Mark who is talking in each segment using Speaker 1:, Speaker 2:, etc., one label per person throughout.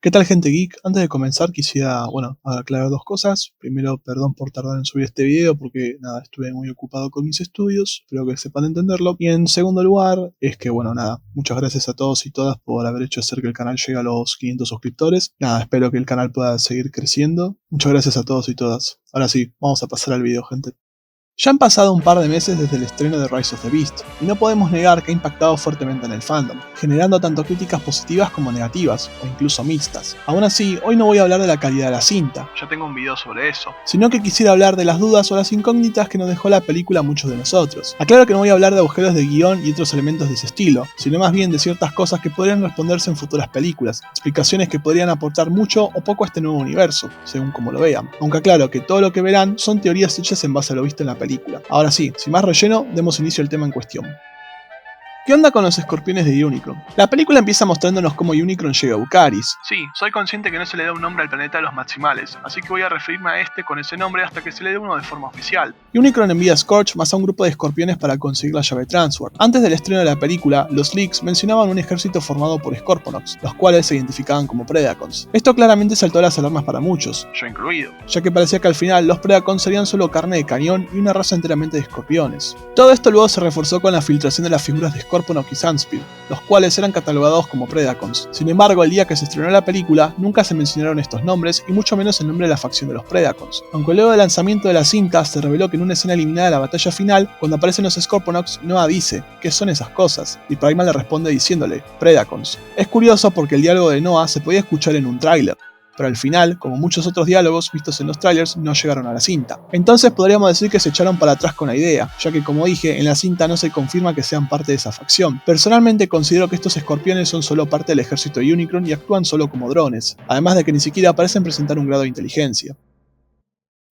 Speaker 1: ¿Qué tal, gente geek? Antes de comenzar quisiera, aclarar dos cosas. Primero, perdón por tardar en subir este video porque nada, estuve muy ocupado con mis estudios, espero que sepan entenderlo. Y en segundo lugar, es que muchas gracias a todos y todas por haber hecho hacer que el canal llegue a los 500 suscriptores. Nada, espero que el canal pueda seguir creciendo. Muchas gracias a todos y todas. Ahora sí, vamos a pasar al video, gente. Ya han pasado un par de meses desde el estreno de Rise of the Beast, y no podemos negar que ha impactado fuertemente en el fandom, generando tanto críticas positivas como negativas, o incluso mixtas. Aún así, hoy no voy a hablar de la calidad de la cinta, ya tengo un video sobre eso, sino que quisiera hablar de las dudas o las incógnitas que nos dejó la película a muchos de nosotros. Aclaro que no voy a hablar de agujeros de guión y otros elementos de ese estilo, sino más bien de ciertas cosas que podrían responderse en futuras películas, explicaciones que podrían aportar mucho o poco a este nuevo universo, según como lo vean. Aunque aclaro que todo lo que verán son teorías hechas en base a lo visto en la película. Ahora sí, sin más relleno, demos inicio al tema en cuestión. ¿Qué onda con los escorpiones de Unicron? La película empieza mostrándonos cómo Unicron llega a Ucaris. Sí, soy consciente que no se le da un nombre al planeta de los Maximales, así que voy a referirme a este con ese nombre hasta que se le dé uno de forma oficial. Unicron envía a Scorch más a un grupo de escorpiones para conseguir la llave Transword. Antes del estreno de la película, los leaks mencionaban un ejército formado por Scorponox, los cuales se identificaban como Predacons. Esto claramente saltó las alarmas para muchos, yo incluido, ya que parecía que al final los Predacons serían solo carne de cañón y una raza enteramente de escorpiones. Todo esto luego se reforzó con la filtración de las figuras de Scorponox y Sunspear, los cuales eran catalogados como Predacons. Sin embargo, el día que se estrenó la película, nunca se mencionaron estos nombres y mucho menos el nombre de la facción de los Predacons. Aunque luego del lanzamiento de la cinta se reveló que en una escena eliminada de la batalla final, cuando aparecen los Scorponox, Noah dice, ¿qué son esas cosas? Y Primal le responde diciéndole, Predacons. Es curioso porque el diálogo de Noah se podía escuchar en un tráiler, pero al final, como muchos otros diálogos vistos en los trailers, no llegaron a la cinta. Entonces podríamos decir que se echaron para atrás con la idea, ya que como dije, en la cinta no se confirma que sean parte de esa facción. Personalmente considero que estos escorpiones son solo parte del ejército de Unicron y actúan solo como drones, además de que ni siquiera parecen presentar un grado de inteligencia.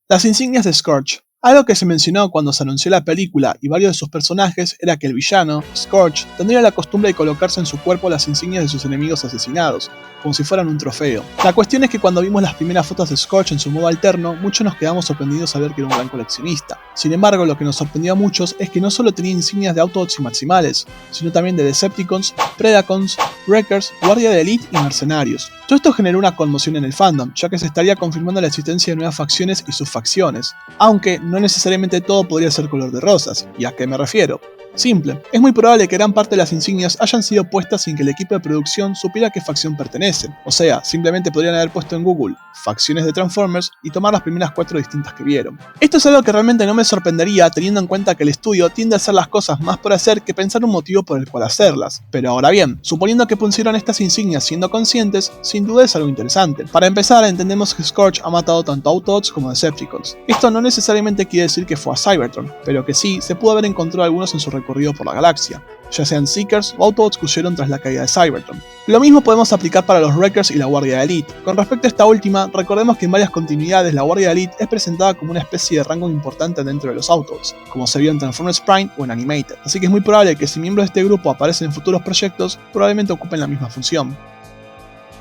Speaker 1: Las insignias de Scorch. Algo que se mencionó cuando se anunció la película y varios de sus personajes era que el villano, Scorch, tendría la costumbre de colocarse en su cuerpo las insignias de sus enemigos asesinados, como si fueran un trofeo. La cuestión es que cuando vimos las primeras fotos de Scorch en su modo alterno, muchos nos quedamos sorprendidos al ver que era un gran coleccionista. Sin embargo, lo que nos sorprendió a muchos es que no solo tenía insignias de Autobots y Maximales, sino también de Decepticons, Predacons, Wreckers, Guardia de Elite y Mercenarios. Todo esto generó una conmoción en el fandom, ya que se estaría confirmando la existencia de nuevas facciones y subfacciones, aunque no necesariamente todo podría ser color de rosas. ¿Y a qué me refiero? Simple, es muy probable que gran parte de las insignias hayan sido puestas sin que el equipo de producción supiera a qué facción pertenecen. O sea, simplemente podrían haber puesto en Google facciones de Transformers y tomar las primeras 4 distintas que vieron. Esto es algo que realmente no me sorprendería teniendo en cuenta que el estudio tiende a hacer las cosas más por hacer que pensar un motivo por el cual hacerlas. Pero ahora bien, suponiendo que pusieron estas insignias siendo conscientes, sin duda es algo interesante. Para empezar, entendemos que Scorch ha matado tanto a Autobots como a Decepticons. Esto no necesariamente quiere decir que fue a Cybertron, pero que sí se pudo haber encontrado algunos en su recorrido por la galaxia, ya sean Seekers o Autobots que huyeron tras la caída de Cybertron. Lo mismo podemos aplicar para los Wreckers y la Guardia de Elite. Con respecto a esta última, recordemos que en varias continuidades la Guardia de Elite es presentada como una especie de rango importante dentro de los Autobots, como se vio en Transformers Prime o en Animated, así que es muy probable que si miembros de este grupo aparecen en futuros proyectos, probablemente ocupen la misma función.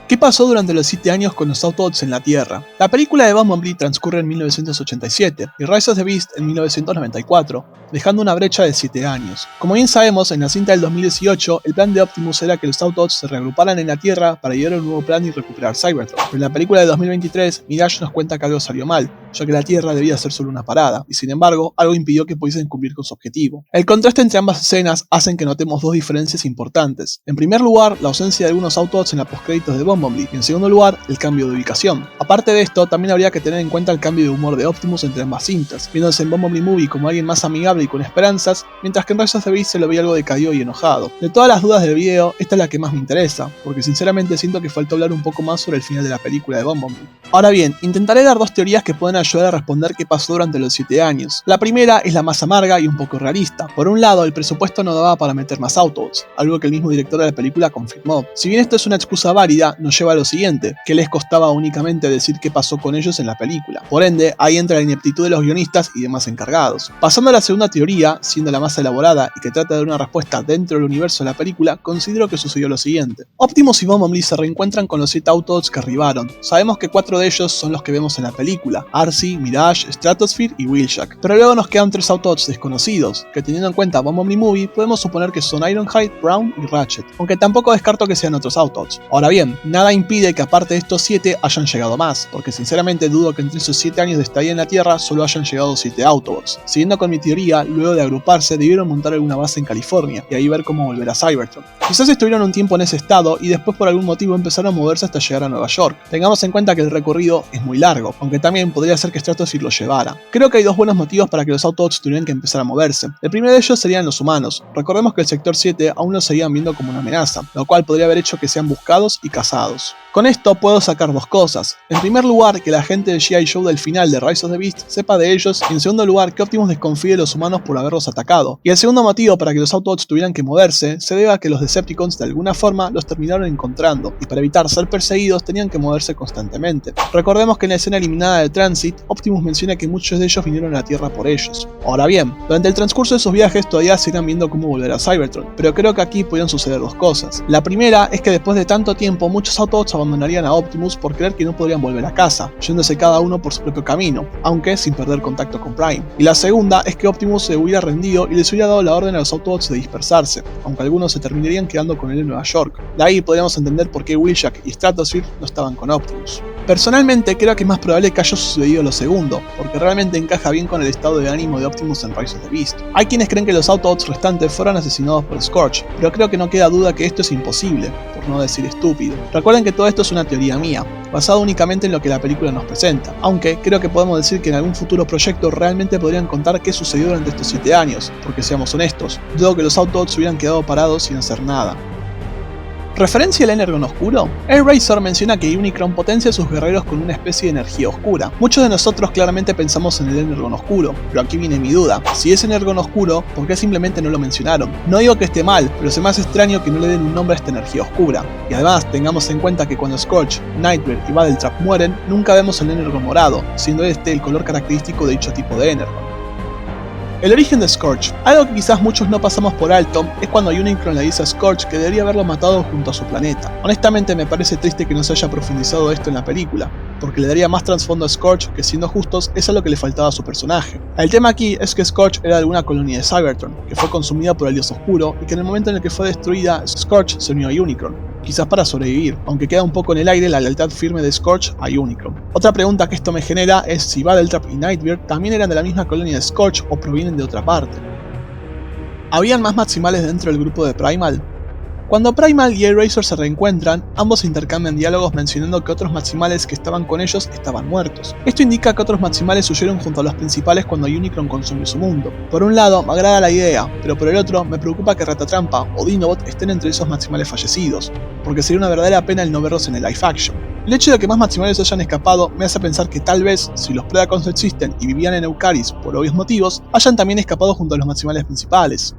Speaker 1: ¿Qué pasó durante los 7 años con los Autobots en la Tierra? La película de Bumblebee transcurre en 1987 y Rise of the Beast en 1994, dejando una brecha de 7 años. Como bien sabemos, en la cinta del 2018, el plan de Optimus era que los Autobots se reagruparan en la Tierra para llegar a un nuevo plan y recuperar Cybertron. Pero en la película de 2023, Mirage nos cuenta que algo salió mal, ya que la Tierra debía ser solo una parada, y sin embargo, algo impidió que pudiesen cumplir con su objetivo. El contraste entre ambas escenas hacen que notemos dos diferencias importantes. En primer lugar, la ausencia de algunos Autobots en la postcréditos de Bumblebee, y en segundo lugar, el cambio de ubicación. Aparte de esto, también habría que tener en cuenta el cambio de humor de Optimus entre ambas cintas, viéndose en Bumblebee Movie como alguien más amigable y con esperanzas, mientras que en Rise of the Beast se lo veía algo decaído y enojado. De todas las dudas del video, esta es la que más me interesa, porque sinceramente siento que falta hablar un poco más sobre el final de la película de Bumblebee. Ahora bien, intentaré dar dos teorías que pueden ayudar a responder qué pasó durante los 7 años. La primera es la más amarga y un poco realista. Por un lado, el presupuesto no daba para meter más Autobots, algo que el mismo director de la película confirmó. Si bien esto es una excusa válida, nos lleva a lo siguiente, que les costaba únicamente decir qué pasó con ellos en la película. Por ende, ahí entra la ineptitud de los guionistas y demás encargados. Pasando a la segunda teoría, siendo la más elaborada y que trata de dar una respuesta dentro del universo de la película, considero que sucedió lo siguiente. Optimus y Bumblebee se reencuentran con los 7 Autobots que arribaron. Sabemos que 4 de ellos son los que vemos en la película: Arcee, Mirage, Stratosphere y Wheeljack. Pero luego nos quedan 3 Autobots desconocidos, que teniendo en cuenta Bumblebee Movie, podemos suponer que son Ironhide, Brown y Ratchet, aunque tampoco descarto que sean otros Autobots. Ahora bien, nada impide que aparte de estos 7 hayan llegado más, porque sinceramente dudo que entre esos 7 años de estadía en la Tierra solo hayan llegado 7 Autobots. Siguiendo con mi teoría, luego de agruparse debieron montar alguna base en California y ahí ver cómo volver a Cybertron. Quizás estuvieron un tiempo en ese estado y después por algún motivo empezaron a moverse hasta llegar a Nueva York. Tengamos en cuenta que el recorrido es muy largo, aunque también podría ser que Stratosphere lo llevara. Creo que hay 2 buenos motivos para que los Autobots tuvieran que empezar a moverse. El primero de ellos serían los humanos. Recordemos que el Sector 7 aún lo seguían viendo como una amenaza, lo cual podría haber hecho que sean buscados y cazados. Con esto puedo sacar 2 cosas. En primer lugar, que la gente del G.I. Joe del final de Rise of the Beast sepa de ellos, y en segundo lugar, que Optimus desconfíe de los humanos por haberlos atacado. Y el segundo motivo para que los Autobots tuvieran que moverse se debe a que los Decepticons de alguna forma los terminaron encontrando, y para evitar ser perseguidos tenían que moverse constantemente. Recordemos que en la escena eliminada de Transit, Optimus menciona que muchos de ellos vinieron a la Tierra por ellos. Ahora bien, durante el transcurso de sus viajes todavía se irán viendo cómo volver a Cybertron, pero creo que aquí podrían suceder 2 cosas. La primera es que después de tanto tiempo muchos Autobots abandonarían a Optimus por creer que no podrían volver a casa, yéndose cada uno por su propio camino, aunque sin perder contacto con Prime. Y la segunda es que Optimus se hubiera rendido y les hubiera dado la orden a los Autobots de dispersarse, aunque algunos se terminarían quedando con él en Nueva York. De ahí podríamos entender por qué Wheeljack y Stratosphere no estaban con Optimus. Personalmente creo que es más probable que haya sucedido lo segundo, porque realmente encaja bien con el estado de ánimo de Optimus en Rise of the Beast. Hay quienes creen que los Autobots restantes fueron asesinados por Scorch, pero creo que no queda duda que esto es imposible, por no decir estúpido. Recuerden que todo esto es una teoría mía, basada únicamente en lo que la película nos presenta, aunque creo que podemos decir que en algún futuro proyecto realmente podrían contar qué sucedió durante estos 7 años, porque seamos honestos, dudo que los Autobots hubieran quedado parados sin hacer nada. ¿Referencia al Energon oscuro? Airazor menciona que Unicron potencia a sus guerreros con una especie de energía oscura. Muchos de nosotros claramente pensamos en el Energon oscuro, pero aquí viene mi duda. Si es Energon oscuro, ¿por qué simplemente no lo mencionaron? No digo que esté mal, pero se me hace extraño que no le den un nombre a esta energía oscura. Y además, tengamos en cuenta que cuando Scorch, Nightmare y Battletrap mueren, nunca vemos el Energon morado, siendo este el color característico de dicho tipo de Energon. El origen de Scorch. Algo que quizás muchos no pasamos por alto es cuando Unicron le dice a Scorch que debería haberlo matado junto a su planeta. Honestamente me parece triste que no se haya profundizado esto en la película, porque le daría más trasfondo a Scorch que, siendo justos, es algo que le faltaba a su personaje. El tema aquí es que Scorch era de alguna colonia de Cybertron, que fue consumida por el Dios Oscuro y que en el momento en el que fue destruida, Scorch se unió a Unicron, quizás para sobrevivir, aunque queda un poco en el aire la lealtad firme de Scorch a Unicron. Otra pregunta que esto me genera es si Battletrap y Nightmare también eran de la misma colonia de Scorch o provienen de otra parte. ¿Habían más Maximales dentro del grupo de Primal? Cuando Primal y Airazor se reencuentran, ambos intercambian diálogos mencionando que otros Maximales que estaban con ellos estaban muertos. Esto indica que otros Maximales huyeron junto a los principales cuando Unicron consumió su mundo. Por un lado, me agrada la idea, pero por el otro, me preocupa que Ratatrampa o Dinobot estén entre esos Maximales fallecidos, porque sería una verdadera pena el no verlos en el live action. El hecho de que más Maximales hayan escapado me hace pensar que tal vez, si los Predacons existen y vivían en Eucaris por obvios motivos, hayan también escapado junto a los Maximales principales.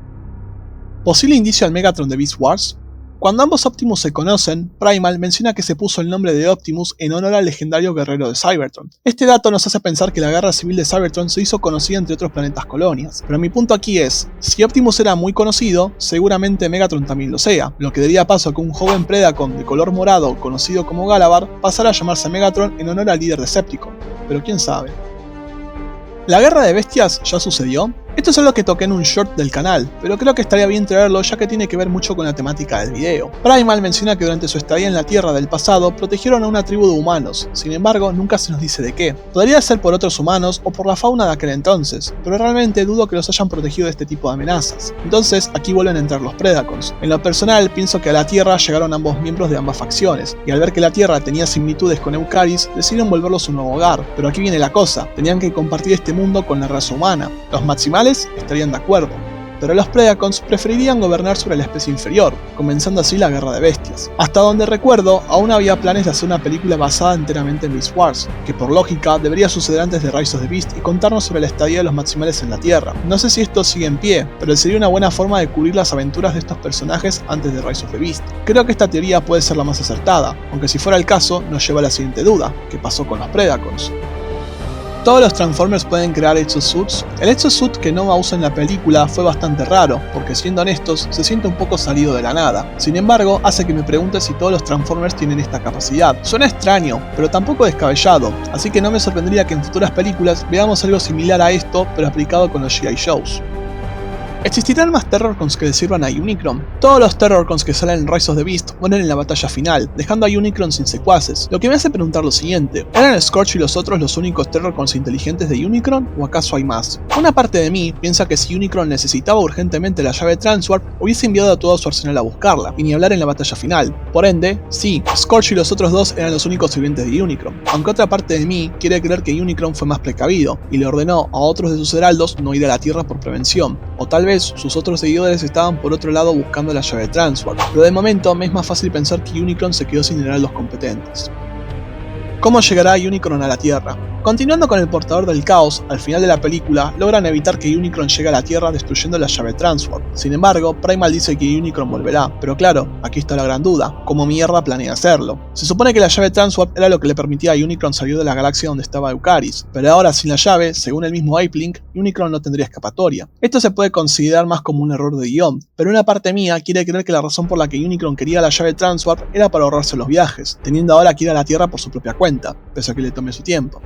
Speaker 1: ¿Posible indicio al Megatron de Beast Wars? Cuando ambos Optimus se conocen, Primal menciona que se puso el nombre de Optimus en honor al legendario guerrero de Cybertron. Este dato nos hace pensar que la guerra civil de Cybertron se hizo conocida entre otros planetas colonias, pero mi punto aquí es, si Optimus era muy conocido, seguramente Megatron también lo sea, lo que daría paso a que un joven Predacon de color morado conocido como Galabar pasara a llamarse Megatron en honor al líder Decepticon, pero quién sabe. ¿La guerra de bestias ya sucedió? Esto es algo que toqué en un short del canal, pero creo que estaría bien traerlo ya que tiene que ver mucho con la temática del video. Primal menciona que durante su estadía en la Tierra del pasado protegieron a una tribu de humanos, sin embargo nunca se nos dice de qué. Podría ser por otros humanos o por la fauna de aquel entonces, pero realmente dudo que los hayan protegido de este tipo de amenazas. Entonces aquí vuelven a entrar los Predacons. En lo personal pienso que a la Tierra llegaron ambos miembros de ambas facciones, y al ver que la Tierra tenía similitudes con Eucaris, decidieron volverlo su nuevo hogar. Pero aquí viene la cosa, tenían que compartir este mundo con la raza humana. Los Maximales estarían de acuerdo. pero los Predacons preferirían gobernar sobre la especie inferior, comenzando así la guerra de bestias. Hasta donde recuerdo, aún había planes de hacer una película basada enteramente en Beast Wars, que por lógica debería suceder antes de Rise of the Beast y contarnos sobre la estadía de los Maximales en la Tierra. No sé si esto sigue en pie, pero sería una buena forma de cubrir las aventuras de estos personajes antes de Rise of the Beast. Creo que esta teoría puede ser la más acertada, aunque si fuera el caso nos lleva a la siguiente duda: ¿qué pasó con los Predacons? Todos los Transformers pueden crear exosuits. El exosuit que Nova usa en la película fue bastante raro, porque siendo honestos, se siente un poco salido de la nada. Sin embargo, hace que me pregunte si todos los Transformers tienen esta capacidad. Suena extraño, pero tampoco descabellado, así que no me sorprendería que en futuras películas veamos algo similar a esto, pero aplicado con los G.I. Joes. ¿Existirán más Terrorcons que le sirvan a Unicron? Todos los Terrorcons que salen en Rise of the Beast mueren en la batalla final, dejando a Unicron sin secuaces, lo que me hace preguntar lo siguiente: ¿eran Scorch y los otros los únicos Terrorcons inteligentes de Unicron, o acaso hay más? Una parte de mí piensa que si Unicron necesitaba urgentemente la llave Transwarp, hubiese enviado a todo su arsenal a buscarla, y ni hablar en la batalla final. Por ende, sí, Scorch y los otros dos eran los únicos sirvientes de Unicron, aunque otra parte de mí quiere creer que Unicron fue más precavido, y le ordenó a otros de sus heraldos no ir a la Tierra por prevención, o tal vez sus otros seguidores estaban por otro lado buscando la llave Transwarp, pero de momento me es más fácil pensar que Unicron se quedó sin heraldos competentes. ¿Cómo llegará Unicron a la Tierra? Continuando con el portador del caos, al final de la película logran evitar que Unicron llegue a la Tierra destruyendo la llave Transwarp. Sin embargo, Primal dice que Unicron volverá, pero claro, aquí está la gran duda: ¿cómo mierda planea hacerlo? Se supone que la llave Transwarp era lo que le permitía a Unicron salir de la galaxia donde estaba Eucaris, pero ahora sin la llave, según el mismo Ape-Link, Unicron no tendría escapatoria. Esto se puede considerar más como un error de guión, pero una parte mía quiere creer que la razón por la que Unicron quería la llave Transwarp era para ahorrarse los viajes, teniendo ahora que ir a la Tierra por su propia cuenta, pese a que le tome su tiempo.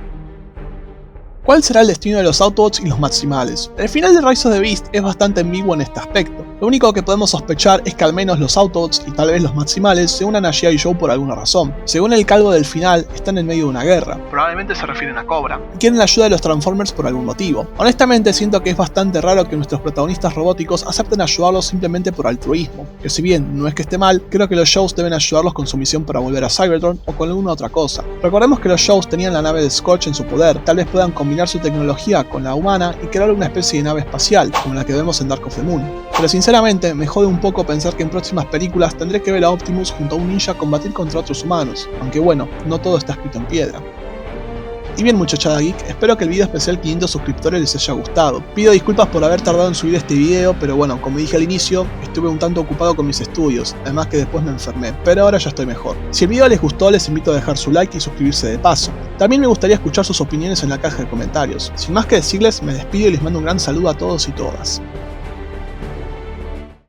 Speaker 1: ¿Cuál será el destino de los Autobots y los Maximales? El final de Rise of the Beast es bastante ambiguo en este aspecto. Lo único que podemos sospechar es que al menos los Autobots y tal vez los Maximales se unan a G.I. Joe por alguna razón. Según el calvo del final, están en medio de una guerra. Probablemente se refieren a Cobra. Y quieren la ayuda de los Transformers por algún motivo. Honestamente siento que es bastante raro que nuestros protagonistas robóticos acepten ayudarlos simplemente por altruismo. Que si bien no es que esté mal, creo que los Joes deben ayudarlos con su misión para volver a Cybertron o con alguna otra cosa. Recordemos que los Joes tenían la nave de Scorch en su poder, tal vez puedan combinar su tecnología con la humana y crear una especie de nave espacial, como la que vemos en Dark of the Moon. Pero sinceramente me jode un poco pensar que en próximas películas tendré que ver a Optimus junto a un ninja combatir contra otros humanos, aunque bueno, no todo está escrito en piedra. Y bien muchachada geek, espero que el video especial 500 suscriptores les haya gustado. Pido disculpas por haber tardado en subir este video, pero bueno, como dije al inicio, estuve un tanto ocupado con mis estudios, además que después me enfermé, pero ahora ya estoy mejor. Si el video les gustó, les invito a dejar su like y suscribirse de paso. También me gustaría escuchar sus opiniones en la caja de comentarios. Sin más que decirles, me despido y les mando un gran saludo a todos y todas.